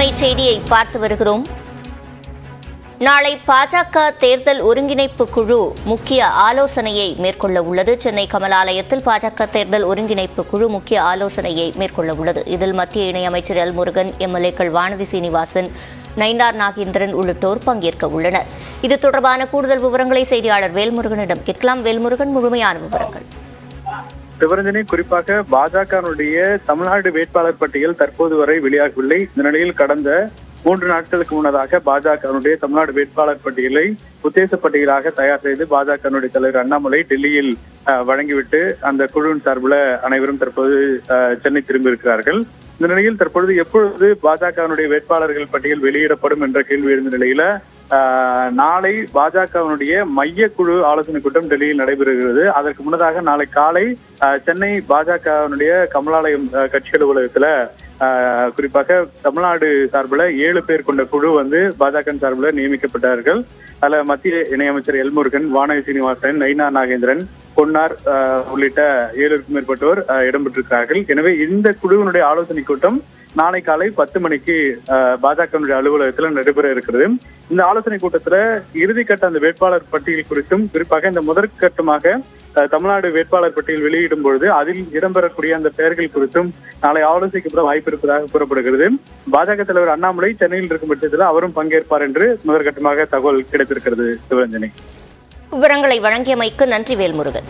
அண்மை செய்தியை பார்த்து வருகிறோம். நாளை பாஜக தேர்தல் ஒருங்கிணைப்பு குழு முக்கிய ஆலோசனையை மேற்கொள்ள உள்ளது. சென்னை கமலாலயத்தில் பாஜக தேர்தல் ஒருங்கிணைப்பு குழு முக்கிய ஆலோசனையை மேற்கொள்ள உள்ளது. இதில் மத்திய இணையமைச்சர் எல் முருகன், எம்எல்ஏக்கள் வானதி சீனிவாசன், நயினார் நாகேந்திரன் உள்ளிட்டோர் பங்கேற்க உள்ளனர். இது தொடர்பான கூடுதல் விவரங்களை செய்தியாளர் வேல்முருகனிடம் கேட்கலாம். வேல்முருகன், முழுமையான விவரங்கள். சிவரஞ்சனி, குறிப்பாக பாஜகவினுடைய தமிழ்நாடு வேட்பாளர் பட்டியல் தற்போது வரை வெளியாகவில்லை. இந்த நிலையில் கடந்த 3 நாட்களுக்கு முன்னதாக பாஜகவினுடைய தமிழ்நாடு வேட்பாளர் பட்டியலை உத்தேச பட்டியலாக தயார் செய்து பாஜகவினுடைய தலைவர் அண்ணாமலை டெல்லியில் வழங்கிவிட்டு அந்த குழுவின் சார்பில் அனைவரும் தற்போது சென்னை திரும்பியிருக்கிறார்கள். இந்த நிலையில் தற்பொழுது எப்பொழுது பாஜகவினுடைய வேட்பாளர்கள் பட்டியல் வெளியிடப்படும் என்ற கேள்வி எழுந்த நிலையில நாளை பாஜகவினுடைய மைய குழு ஆலோசனை கூட்டம் டெல்லியில் நடைபெறுகிறது. அதற்கு முன்னதாக நாளை காலை சென்னை பாஜகவினுடைய கமலாலயம் கட்சி அலுவலகத்துல குறிப்பாக தமிழ்நாடு சார்பில் 7 பேர் கொண்ட குழு பாஜக சார்பில் நியமிக்கப்பட்டார்கள். அதில் மத்திய இணையமைச்சர் எல் முருகன், வானதி சீனிவாசன், நயினார் நாகேந்திரன், பொன்னார் உள்ளிட்ட 7க்கும் மேற்பட்டோர் இடம்பெற்றிருக்கிறார்கள். எனவே இந்த குழுவினுடைய ஆலோசனை கூட்டம் நாளை காலை 10 மணிக்கு பாஜக அலுவலகத்தில் நடைபெற இருக்கிறது. இந்த ஆலோசனை கூட்டத்துல இறுதிக்கட்ட அந்த வேட்பாளர் பட்டியல் குறித்தும், குறிப்பாக இந்த முதற்கட்டமாக தமிழ்நாடு வேட்பாளர் பட்டியல் வெளியிடும் பொழுது அதில் இடம்பெறக்கூடிய அந்த பெயர்கள் குறித்தும் நாளை ஆலோசிக்கப்பட வாய்ப்பு இருப்பதாக கூறப்படுகிறது. பாஜக தலைவர் அண்ணாமலை சென்னையில் இருக்கும் பட்சத்தில் அவரும் பங்கேற்பார் என்று முதற்கட்டமாக தகவல் கிடைத்திருக்கிறது. சிவரஞ்சனி, விவரங்களை வழங்கியமைக்கு நன்றி வேல்முருகன்.